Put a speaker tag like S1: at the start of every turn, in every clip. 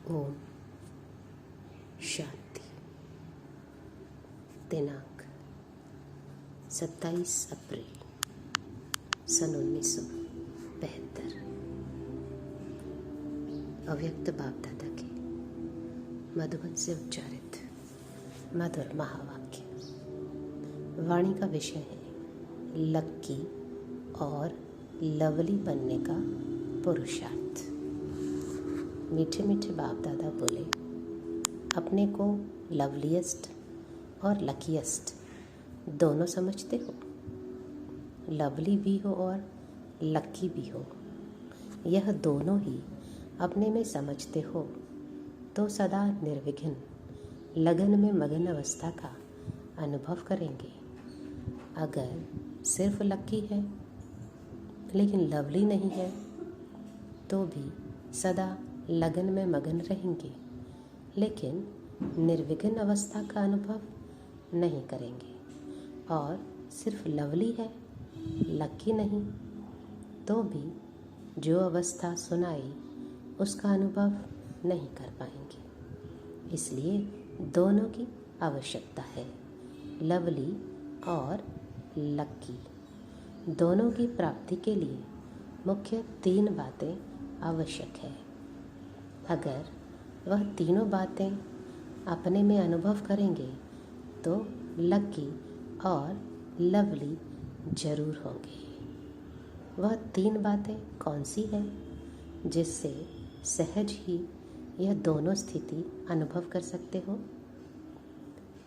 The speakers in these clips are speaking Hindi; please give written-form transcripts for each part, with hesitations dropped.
S1: ओम शांति। दिनांक 27 अप्रैल सन 1972। अव्यक्त बाप दादा के मधुबन से उच्चारित मधुर महावाक्य। वाणी का विषय है लक्की और लवली बनने का पुरुषार्थ। मीठे मीठे बाप दादा बोले, अपने को लवलीएस्ट और लकीएस्ट दोनों समझते हो। लवली भी हो और लक्की भी हो, यह दोनों ही अपने में समझते हो तो सदा निर्विघ्न लगन में मगन अवस्था का अनुभव करेंगे। अगर सिर्फ लक्की है लेकिन लवली नहीं है तो भी सदा लगन में मगन रहेंगे, लेकिन निर्विघ्न अवस्था का अनुभव नहीं करेंगे। और सिर्फ लवली है, लक्की नहीं, तो भी जो अवस्था सुनाई उसका अनुभव नहीं कर पाएंगे। इसलिए दोनों की आवश्यकता है। लवली और लक्की दोनों की प्राप्ति के लिए मुख्य 3 बातें आवश्यक है। अगर वह तीनों बातें अपने में अनुभव करेंगे तो लक्की और लवली जरूर होंगे। वह 3 बातें कौन सी है जिससे सहज ही यह दोनों स्थिति अनुभव कर सकते हो?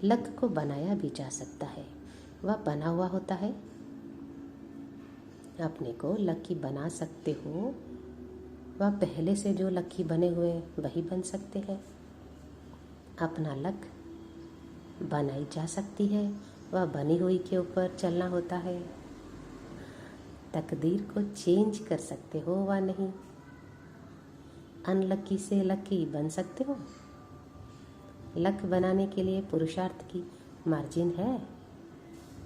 S1: लक को बनाया भी जा सकता है, वह बना हुआ होता है। अपने को लकी बना सकते हो, वह पहले से जो लकी बने हुए वही बन सकते हैं। अपना लक बनाई जा सकती है, वह बनी हुई के ऊपर चलना होता है। तकदीर को चेंज कर सकते हो व नहीं। अनलकी से लकी बन सकते हो। लक बनाने के लिए पुरुषार्थ की मार्जिन है?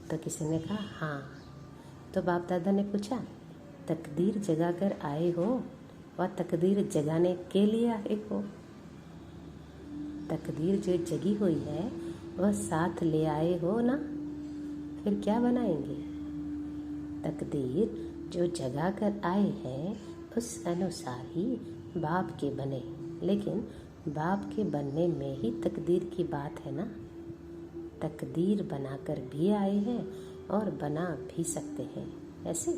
S1: तो किसी ने कहा हाँ। तो बाप दादा ने पूछा, तकदीर जगा कर आए हो व तकदीर जगाने के लिए आए हो? तकदीर जो जगी हुई है वह साथ ले आए हो ना, फिर क्या बनाएंगे? तकदीर जो जगा कर आए हैं उस अनुसार ही बाप के बने, लेकिन बाप के बनने में ही तकदीर की बात है ना। तकदीर बनाकर भी आए हैं और बना भी सकते हैं। ऐसे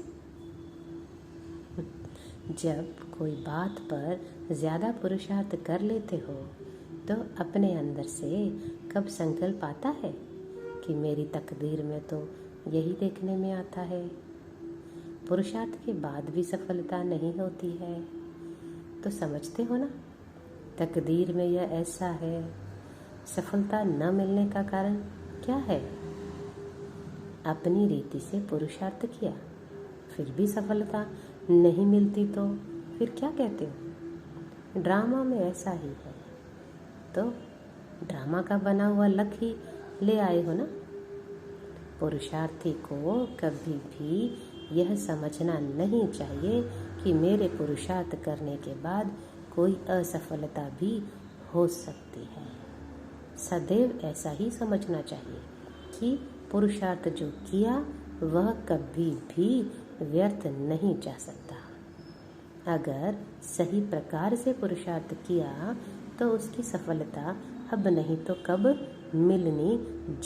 S1: जब कोई बात पर ज़्यादा पुरुषार्थ कर लेते हो तो अपने अंदर से कब संकल्प आता है कि मेरी तकदीर में तो यही देखने में आता है। पुरुषार्थ के बाद भी सफलता नहीं होती है तो समझते हो ना, तकदीर में यह ऐसा है। सफलता न मिलने का कारण क्या है? अपनी रीति से पुरुषार्थ किया, फिर भी सफलता नहीं मिलती तो फिर क्या कहते हो? ड्रामा में ऐसा ही है, तो ड्रामा का बना हुआ लक ही ले आए हो ना। पुरुषार्थी को कभी भी यह समझना नहीं चाहिए कि मेरे पुरुषार्थ करने के बाद कोई असफलता भी हो सकती है। सदैव ऐसा ही समझना चाहिए कि पुरुषार्थ जो किया वह कभी भी व्यर्थ नहीं जा सकता। अगर सही प्रकार से पुरुषार्थ किया तो उसकी सफलता अब नहीं तो कब मिलनी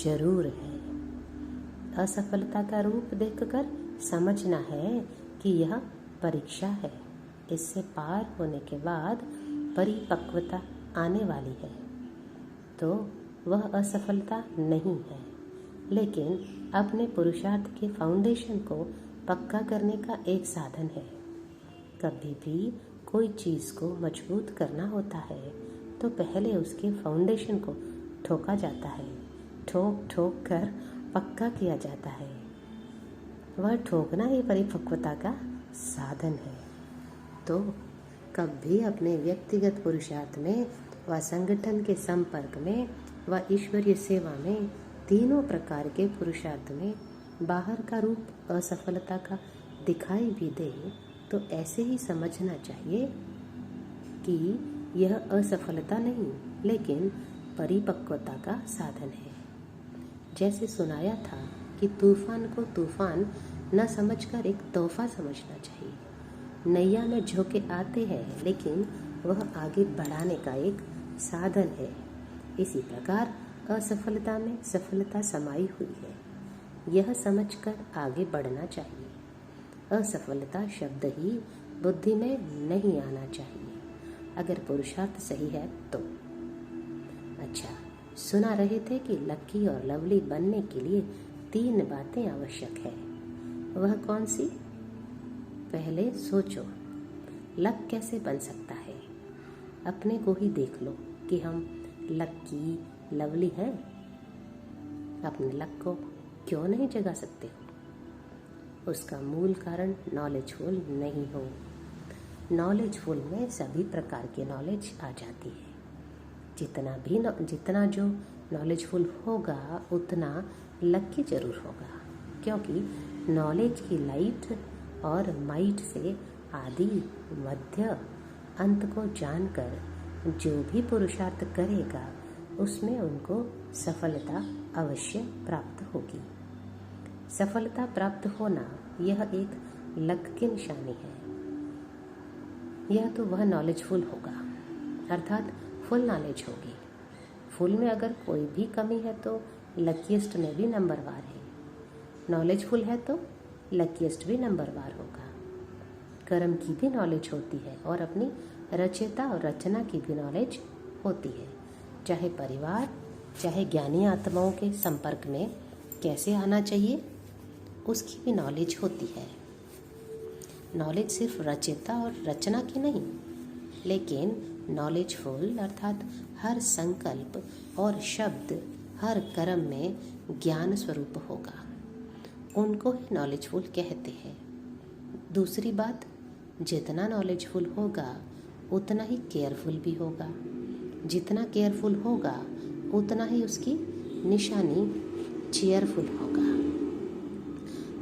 S1: जरूर है। असफलता का रूप देखकर समझना है कि यह परीक्षा है, इससे पार होने के बाद परिपक्वता आने वाली है। तो वह असफलता नहीं है, लेकिन अपने पुरुषार्थ के फाउंडेशन को पक्का करने का एक साधन है। कभी भी कोई चीज़ को मजबूत करना होता है तो पहले उसके फाउंडेशन को ठोका जाता है, ठोक ठोक कर पक्का किया जाता है। वह ठोकना ही परिपक्वता का साधन है। तो कभी अपने व्यक्तिगत पुरुषार्थ में व संगठन के संपर्क में व ईश्वरीय सेवा में तीनों प्रकार के पुरुषार्थ में बाहर का रूप असफलता का दिखाई भी दे तो ऐसे ही समझना चाहिए कि यह असफलता नहीं, लेकिन परिपक्वता का साधन है। जैसे सुनाया था कि तूफान को तूफान न समझकर एक तोहफा समझना चाहिए। नैया में झोंके आते हैं, लेकिन वह आगे बढ़ाने का एक साधन है। इसी प्रकार असफलता में सफलता समाई हुई है, यह समझकर आगे बढ़ना चाहिए। असफलता शब्द ही बुद्धि में नहीं आना चाहिए, अगर पुरुषार्थ सही है तो। अच्छा, सुना रहे थे कि लकी और लवली बनने के लिए 3 बातें आवश्यक है। वह कौन सी? पहले सोचो, लक कैसे बन सकता है। अपने को ही देख लो कि हम लकी लवली हैं। अपने लक को क्यों नहीं जगा सकते हो? उसका मूल कारण नॉलेजफुल नहीं हो। नॉलेजफुल में सभी प्रकार की नॉलेज आ जाती है। जितना जो नॉलेजफुल होगा उतना लकी जरूर होगा, क्योंकि नॉलेज की लाइट और माइट से आदि मध्य अंत को जानकर जो भी पुरुषार्थ करेगा उसमें उनको सफलता अवश्य प्राप्त होगी। सफलता प्राप्त होना यह एक लक की निशानी है। यह तो वह नॉलेजफुल होगा, अर्थात फुल नॉलेज होगी। फुल में अगर कोई भी कमी है तो लकीएस्ट में भी नंबरवार है। नॉलेजफुल है तो लकीएस्ट भी नंबरवार होगा। कर्म की भी नॉलेज होती है और अपनी रचयिता और रचना की भी नॉलेज होती है। चाहे परिवार, चाहे ज्ञानी आत्माओं के संपर्क में कैसे आना चाहिए, उसकी भी नॉलेज होती है। नॉलेज सिर्फ रचयिता और रचना की नहीं, लेकिन नॉलेजफुल अर्थात हर संकल्प और शब्द, हर कर्म में ज्ञान स्वरूप होगा, उनको ही नॉलेजफुल कहते हैं। दूसरी बात, जितना नॉलेजफुल होगा उतना ही केयरफुल भी होगा। जितना केयरफुल होगा उतना ही उसकी निशानी चेयरफुल होगा।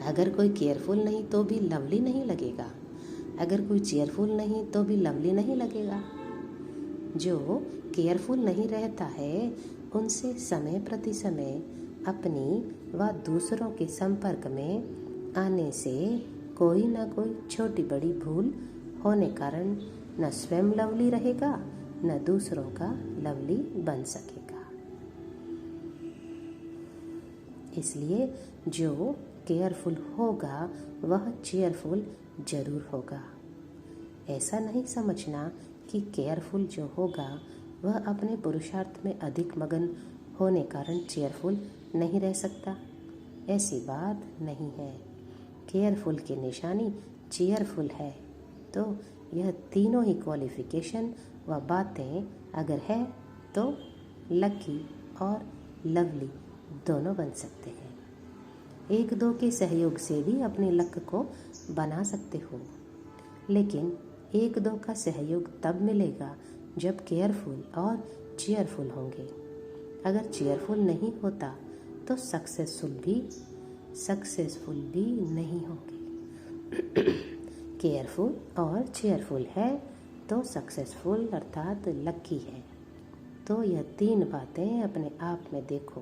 S1: अगर कोई केयरफुल नहीं तो भी लवली नहीं लगेगा, अगर कोई चेयरफुल नहीं तो भी लवली नहीं लगेगा। जो केयरफुल नहीं रहता है उनसे समय प्रति समय अपनी व दूसरों के संपर्क में आने से कोई न कोई छोटी बड़ी भूल होने कारण न स्वयं लवली रहेगा न दूसरों का लवली बन सकेगा। इसलिए जो केयरफुल होगा वह चेयरफुल जरूर होगा। ऐसा नहीं समझना कि केयरफुल जो होगा वह अपने पुरुषार्थ में अधिक मगन होने कारण चेयरफुल नहीं रह सकता। ऐसी बात नहीं है। केयरफुल की निशानी चेयरफुल है, तो यह तीनों ही क्वालिफिकेशन व बातें अगर है तो लकी और लवली दोनों बन सकते हैं। एक दो के सहयोग से भी अपने लक को बना सकते हो, लेकिन एक दो का सहयोग तब मिलेगा जब केयरफुल और चेयरफुल होंगे। अगर चेयरफुल नहीं होता तो सक्सेसफुल भी नहीं होंगे। केयरफुल और चेयरफुल है तो सक्सेसफुल अर्थात लकी है। तो यह 3 बातें अपने आप में देखो।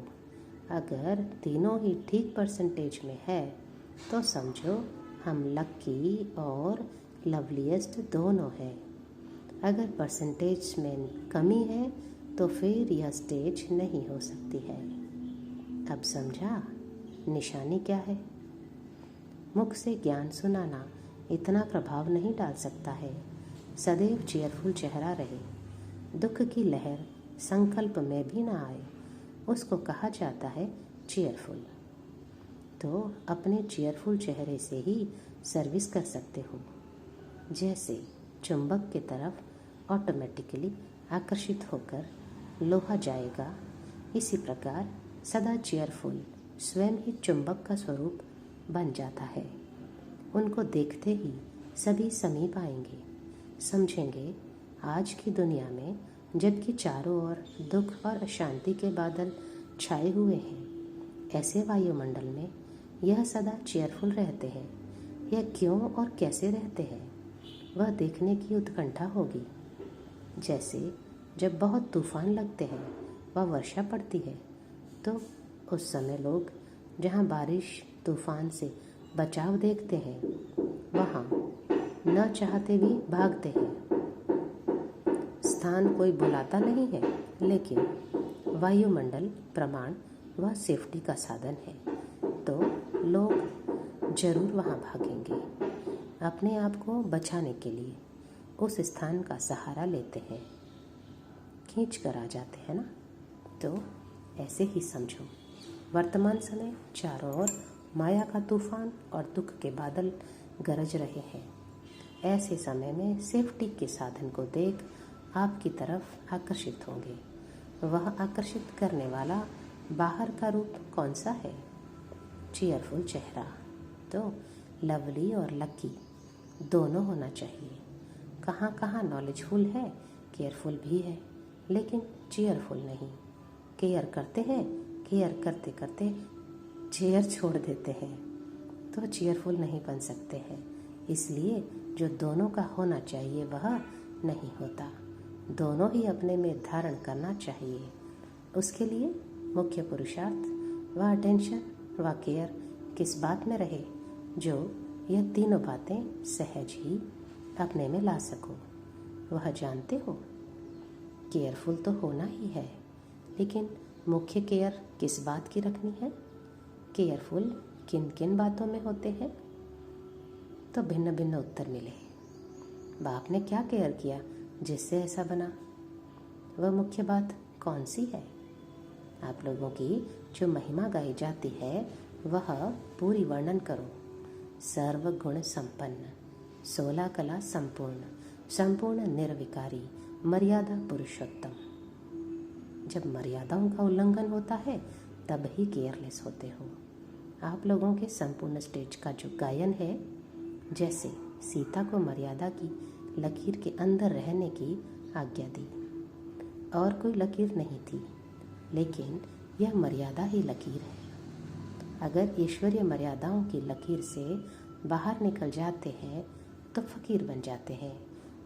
S1: अगर तीनों ही ठीक परसेंटेज में है तो समझो हम लकी और लवलीएस्ट दोनों हैं। अगर परसेंटेज में कमी है तो फिर यह स्टेज नहीं हो सकती है। अब समझा निशानी क्या है? मुख से ज्ञान सुनाना इतना प्रभाव नहीं डाल सकता है। सदैव चेयरफुल चेहरा रहे, दुख की लहर संकल्प में भी ना आए, उसको कहा जाता है चेयरफुल। तो अपने चेयरफुल चेहरे से ही सर्विस कर सकते हो। जैसे चुंबक की तरफ ऑटोमेटिकली आकर्षित होकर लोहा जाएगा, इसी प्रकार सदा चेयरफुल स्वयं ही चुंबक का स्वरूप बन जाता है। उनको देखते ही सभी समीप आएंगे, समझेंगे आज की दुनिया में जबकि चारों ओर दुख और अशांति के बादल छाए हुए हैं, ऐसे वायुमंडल में यह सदा चेयरफुल रहते हैं। यह क्यों और कैसे रहते हैं वह देखने की उत्कंठा होगी। जैसे जब बहुत तूफान लगते हैं व वर्षा पड़ती है तो उस समय लोग जहाँ बारिश तूफान से बचाव देखते हैं वहाँ न चाहते भी भागते हैं। स्थान कोई बुलाता नहीं है, लेकिन वायुमंडल प्रमाण व सेफ्टी का साधन है, तो लोग जरूर वहाँ भागेंगे। अपने आप को बचाने के लिए उस स्थान का सहारा लेते हैं, खींच कर आ जाते हैं ना। तो ऐसे ही समझो, वर्तमान समय चारों ओर माया का तूफान और दुख के बादल गरज रहे हैं। ऐसे समय में सेफ्टी के साधन को देख आपकी तरफ आकर्षित होंगे। वह आकर्षित करने वाला बाहर का रूप कौन सा है? चीयरफुल चेहरा। तो लवली और लकी दोनों होना चाहिए। कहाँ कहाँ नॉलेजफुल है, केयरफुल भी है, लेकिन चीयरफुल नहीं। केयर करते हैं, केयर करते करते चेयर छोड़ देते हैं, तो चीयरफुल नहीं बन सकते हैं। इसलिए जो दोनों का होना चाहिए वह नहीं होता। दोनों ही अपने में धारण करना चाहिए। उसके लिए मुख्य पुरुषार्थ व अटेंशन व केयर किस बात में रहे, जो यह तीनों बातें सहज ही अपने में ला सको। वह जानते हो, केयरफुल तो होना ही है, लेकिन मुख्य केयर किस बात की रखनी है? केयरफुल किन किन बातों में होते हैं? तो भिन्न भिन्न उत्तर मिले। बाप ने क्या केयर किया जिससे ऐसा बना? वह मुख्य बात कौन सी है? आप लोगों की जो महिमा गाई जाती है वह पूरी वर्णन करो। सर्वगुण संपन्न, 16 कला संपूर्ण, संपूर्ण निर्विकारी, मर्यादा पुरुषोत्तम। जब मर्यादाओं का उल्लंघन होता है तब ही केयरलेस होते हो। आप लोगों के संपूर्ण स्टेज का जो गायन है, जैसे सीता को मर्यादा की लकीर के अंदर रहने की आज्ञा दी, और कोई लकीर नहीं थी, लेकिन यह मर्यादा ही लकीर है। अगर ईश्वरीय मर्यादाओं की लकीर से बाहर निकल जाते हैं तो फकीर बन जाते हैं,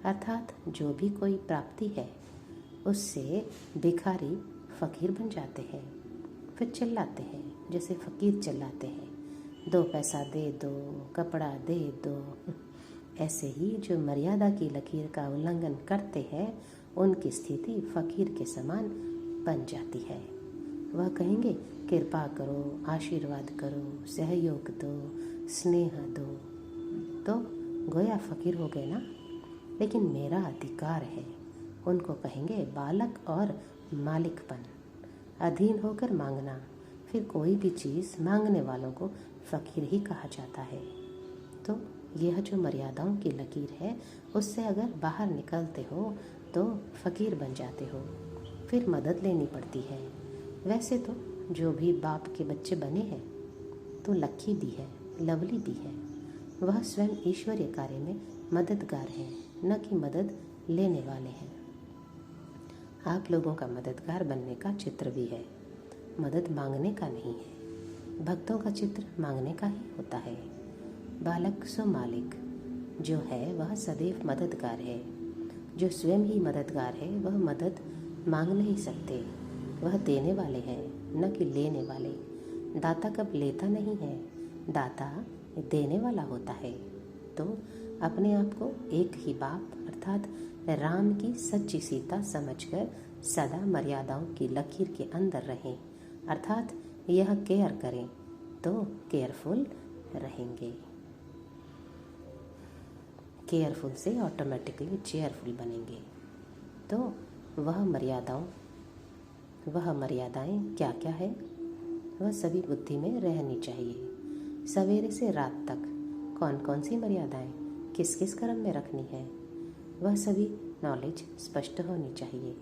S1: अर्थात जो भी कोई प्राप्ति है उससे भिखारी फकीर बन जाते हैं। फिर चिल्लाते हैं जैसे फकीर चिल्लाते हैं, 2 पैसा दे दो, कपड़ा दे दो। ऐसे ही जो मर्यादा की लकीर का उल्लंघन करते हैं उनकी स्थिति फकीर के समान बन जाती है। वह कहेंगे कृपा करो, आशीर्वाद करो, सहयोग दो, स्नेह दो, तो गोया फकीर हो गए ना। लेकिन मेरा अधिकार है, उनको कहेंगे बालक और मालिकपन, अधीन होकर मांगना। फिर कोई भी चीज़ मांगने वालों को फकीर ही कहा जाता है। तो यह जो मर्यादाओं की लकीर है उससे अगर बाहर निकलते हो तो फकीर बन जाते हो। फिर मदद लेनी पड़ती है। वैसे तो जो भी बाप के बच्चे बने हैं तो लकी भी है, लवली भी है। वह स्वयं ईश्वरीय कार्य में मददगार है, न कि मदद लेने वाले हैं। आप लोगों का मददगार बनने का चित्र भी है, मदद मांगने का नहीं है। भक्तों का चित्र मांगने का ही होता है। बालक सो मालिक, जो है वह सदैव मददगार है। जो स्वयं ही मददगार है वह मदद मांग नहीं सकते, वह देने वाले हैं, न कि लेने वाले। दाता कब लेता नहीं है, दाता देने वाला होता है। तो अपने आप को एक ही बाप अर्थात राम की सच्ची सीता समझकर सदा मर्यादाओं की लकीर के अंदर रहें, अर्थात यह केयर करें तो केयरफुल रहेंगे। केयरफुल से ऑटोमेटिकली चेयरफुल बनेंगे। तो वह मर्यादाएं क्या क्या है, वह सभी बुद्धि में रहनी चाहिए। सवेरे से रात तक कौन कौन सी मर्यादाएं किस किस कर्म में रखनी है, वह सभी नॉलेज स्पष्ट होनी चाहिए।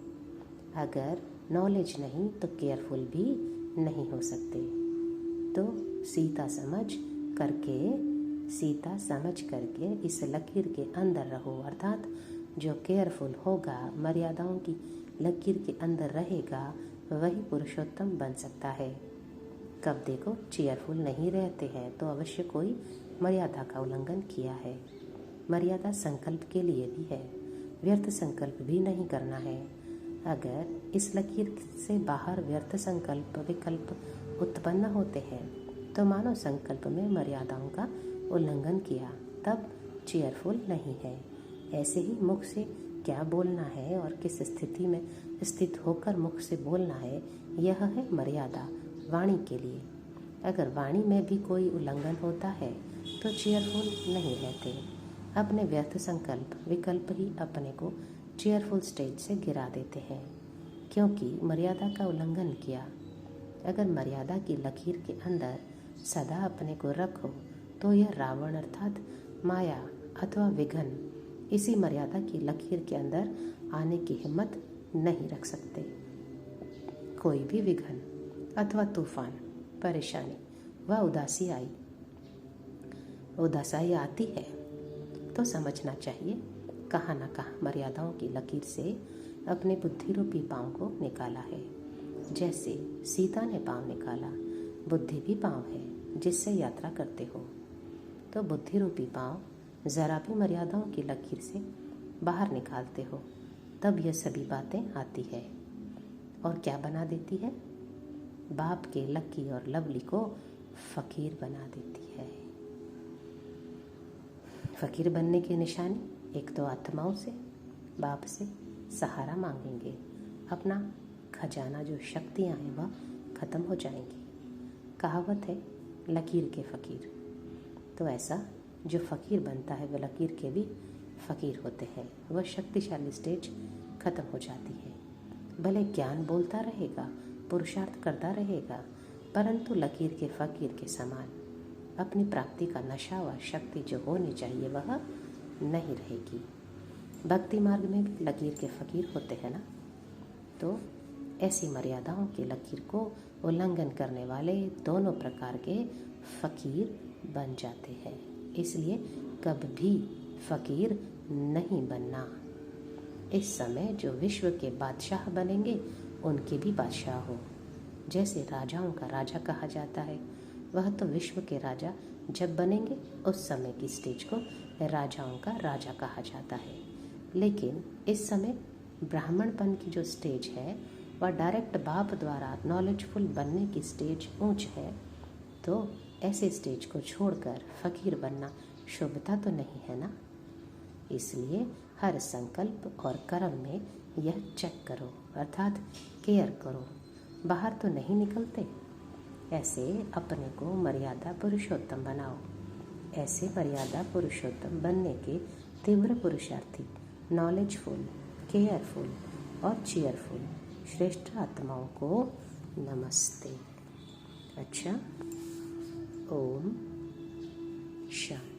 S1: अगर नॉलेज नहीं तो केयरफुल भी नहीं हो सकते। तो सीता समझ करके इस लकीर के अंदर रहो, अर्थात जो केयरफुल होगा, मर्यादाओं की लकीर के अंदर रहेगा, वही पुरुषोत्तम बन सकता है। कब देखो चेयरफुल नहीं रहते हैं तो अवश्य कोई मर्यादा का उल्लंघन किया है। मर्यादा संकल्प के लिए भी है, व्यर्थ संकल्प भी नहीं करना है। अगर इस लकीर से बाहर व्यर्थ संकल्प विकल्प उत्पन्न होते हैं तो मानो संकल्प में मर्यादाओं का उल्लंघन किया, तब चेयरफुल नहीं है। ऐसे ही मुख से क्या बोलना है और किस स्थिति में स्थित होकर मुख से बोलना है, यह है मर्यादा वाणी के लिए। अगर वाणी में भी कोई उल्लंघन होता है तो चेयरफुल नहीं रहते। अपने व्यर्थ संकल्प विकल्प ही अपने को चेयरफुल स्टेज से गिरा देते हैं, क्योंकि मर्यादा का उल्लंघन किया। अगर मर्यादा की लकीर के अंदर सदा अपने को रखो तो यह रावण अर्थात माया अथवा विघन इसी मर्यादा की लकीर के अंदर आने की हिम्मत नहीं रख सकते। कोई भी विघन अथवा तूफान, परेशानी व उदासी आती है तो समझना चाहिए कहाँ न कहाँ मर्यादाओं की लकीर से अपने बुद्धि रूपी पाँव को निकाला है। जैसे सीता ने पाँव निकाला, बुद्धि भी पाँव है जिससे यात्रा करते हो। तो बुद्धि रूपी पाँव जरा भी मर्यादाओं की लकीर से बाहर निकालते हो, तब यह सभी बातें आती है और क्या बना देती है? बाप के लकी और लवली को फकीर बना देती है। फकीर बनने की निशानी एक तो आत्माओं से, बाप से सहारा मांगेंगे। अपना खजाना जो शक्तियाँ हैं वह खत्म हो जाएंगी। कहावत है लकीर के फकीर। तो ऐसा जो फकीर बनता है वह लकीर के भी फकीर होते हैं। वह शक्तिशाली स्टेज खत्म हो जाती है। भले ज्ञान बोलता रहेगा, पुरुषार्थ करता रहेगा, परंतु लकीर के फकीर के समान अपनी प्राप्ति का नशा व शक्ति जो होनी चाहिए वह नहीं रहेगी। भक्ति मार्ग में भी लकीर के फकीर होते हैं ना, तो ऐसी मर्यादाओं की लकीर को उल्लंघन करने वाले दोनों प्रकार के फकीर बन जाते हैं। इसलिए कभी फकीर नहीं बनना। इस समय जो विश्व के बादशाह बनेंगे उनके भी बादशाह हो। जैसे राजाओं का राजा कहा जाता है, वह तो विश्व के राजा जब बनेंगे उस समय की स्टेज को राजाओं का राजा कहा जाता है। लेकिन इस समय ब्राह्मणपन की जो स्टेज है वह डायरेक्ट बाप द्वारा नॉलेजफुल बनने की स्टेज ऊंच है। तो ऐसे स्टेज को छोड़कर फकीर बनना शुभता तो नहीं है ना। इसलिए हर संकल्प और कर्म में यह चेक करो, अर्थात केयर करो। बाहर तो नहीं निकलते, ऐसे अपने को मर्यादा पुरुषोत्तम बनाओ। ऐसे मर्यादा पुरुषोत्तम बनने के तीव्र पुरुषार्थी, नॉलेजफुल, केयरफुल और चीयरफुल श्रेष्ठ आत्माओं को नमस्ते। अच्छा, ओम शांति।